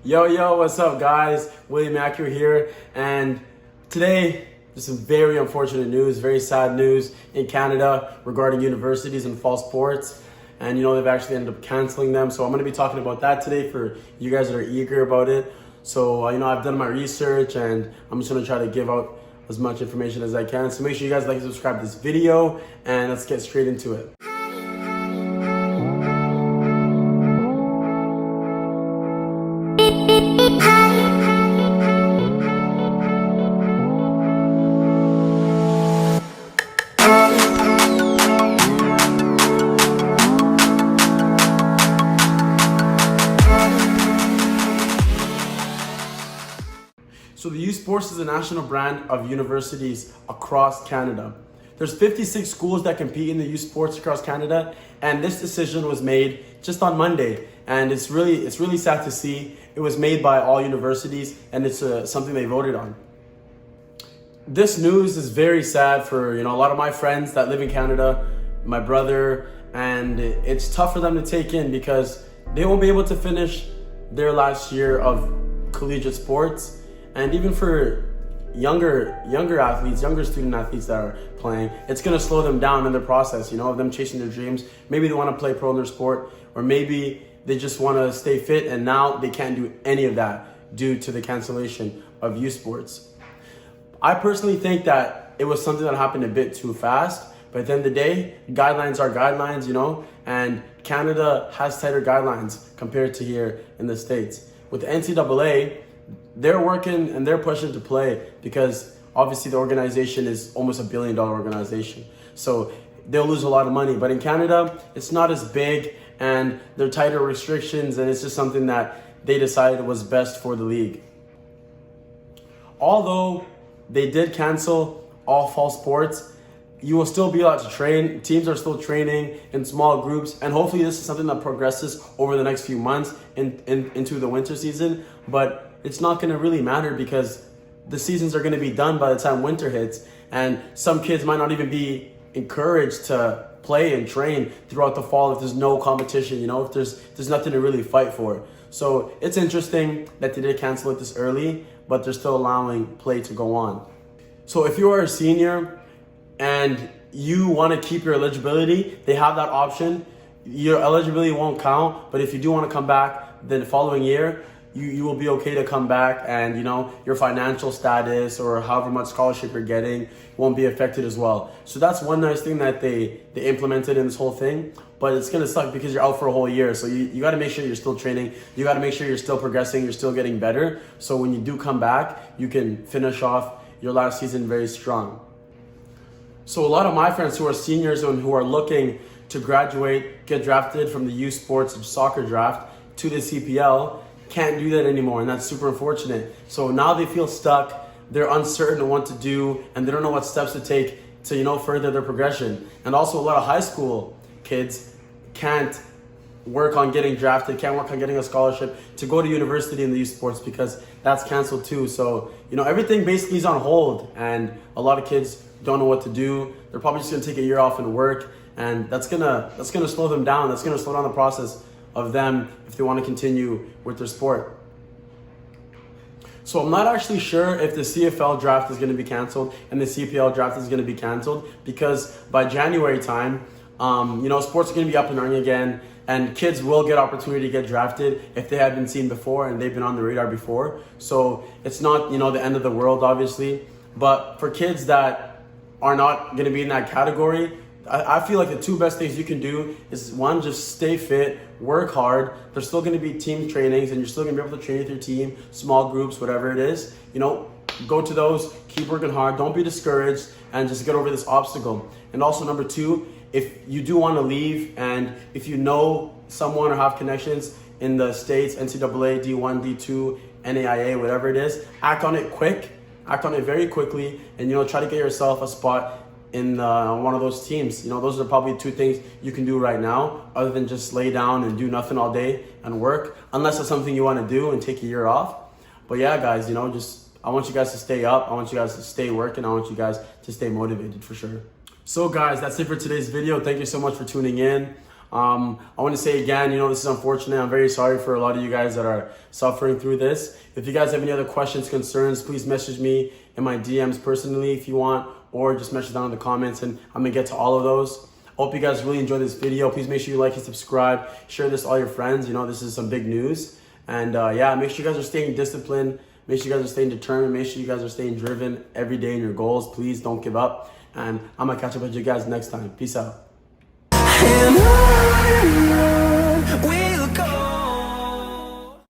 Yo, what's up guys? William Akio here, and today there's some very unfortunate news, very sad news in Canada regarding universities and fall sports. And they've actually ended up canceling them. So I'm gonna be talking about that today for you guys that are eager about it. So I've done my research and I'm just gonna try to give out as much information as I can. So make sure you guys like and subscribe to this video, and let's get straight into it. So the USPORTS is a national brand of universities across Canada. There's 56 schools that compete in the USPORTS across Canada, and this decision was made just on Monday. And it's really sad to see. It was made by all universities, and it's something they voted on. This news is very sad for a lot of my friends that live in Canada, my brother, and it's tough for them to take in because they won't be able to finish their last year of collegiate sports. And even for younger athletes, younger student athletes that are playing, it's going to slow them down in the process, of them chasing their dreams. Maybe they want to play pro in their sport, or maybe they just want to stay fit, and now they can't do any of that due to the cancellation of USPORTS. I personally think that it was something that happened a bit too fast, but at the end of the day, guidelines are guidelines, and Canada has tighter guidelines compared to here in the States. With the NCAA, they're working and they're pushing to play because obviously the organization is almost $1 billion organization. So they'll lose a lot of money. But in Canada, it's not as big and there are tighter restrictions, and it's just something that they decided was best for the league. Although they did cancel all fall sports, you will still be allowed to train. Teams are still training in small groups, and hopefully this is something that progresses over the next few months into the winter season. But it's not going to really matter because the seasons are going to be done by the time winter hits, and some kids might not even be encouraged to play and train throughout the fall if there's no competition, if there's nothing to really fight for. So it's interesting that they did cancel it this early, but they're still allowing play to go on. So if you are a senior and you want to keep your eligibility, they have that option. Your eligibility won't count, but if you do want to come back the following year, you will be okay to come back, and your financial status or however much scholarship you're getting won't be affected as well. So that's one nice thing that they implemented in this whole thing, but it's gonna suck because you're out for a whole year. So you gotta make sure you're still training, you gotta make sure you're still progressing, you're still getting better. So when you do come back, you can finish off your last season very strong. So a lot of my friends who are seniors and who are looking to graduate, get drafted from the USPORTS soccer draft to the CPL, can't do that anymore, and that's super unfortunate. So now they feel stuck, they're uncertain of what to do, and they don't know what steps to take to further their progression. And also a lot of high school kids can't work on getting drafted, can't work on getting a scholarship to go to university in the USPORTS because that's canceled too. So everything basically is on hold, and a lot of kids don't know what to do. They're probably just gonna take a year off and work, and that's gonna slow them down. That's gonna slow down the process of them if they want to continue with their sport. So I'm not actually sure if the CFL draft is going to be canceled and the CPL draft is going to be canceled, because by January time, sports are going to be up and running again, and kids will get opportunity to get drafted if they have been seen before and they've been on the radar before. So it's not the end of the world, obviously, but for kids that are not going to be in that category, I feel like the two best things you can do is, one, just stay fit, work hard. There's still going to be team trainings, and you're still going to be able to train with your team, small groups, whatever it is. Go to those, keep working hard, don't be discouraged, and just get over this obstacle. And also number two, if you do want to leave, and if you know someone or have connections in the States, NCAA, D1, D2, NAIA, whatever it is, act on it quick, act on it very quickly, and try to get yourself a spot in one of those teams. Those are probably two things you can do right now, other than just lay down and do nothing all day and work, unless it's something you want to do and take a year off. But yeah, guys, I want you guys to stay up, I want you guys to stay working, I want you guys to stay motivated for sure. So guys, that's it for today's video. Thank you so much for tuning in. I want to say again, this is unfortunate. I'm very sorry for a lot of you guys that are suffering through this. If you guys have any other questions, concerns, please message me in my DMs personally if you want, or just message down in the comments and I'm gonna get to all of those. Hope you guys really enjoyed this video. Please make sure you like and subscribe. Share this with all your friends. This is some big news. And make sure you guys are staying disciplined. Make sure you guys are staying determined. Make sure you guys are staying driven every day in your goals. Please don't give up. And I'm gonna catch up with you guys next time. Peace out.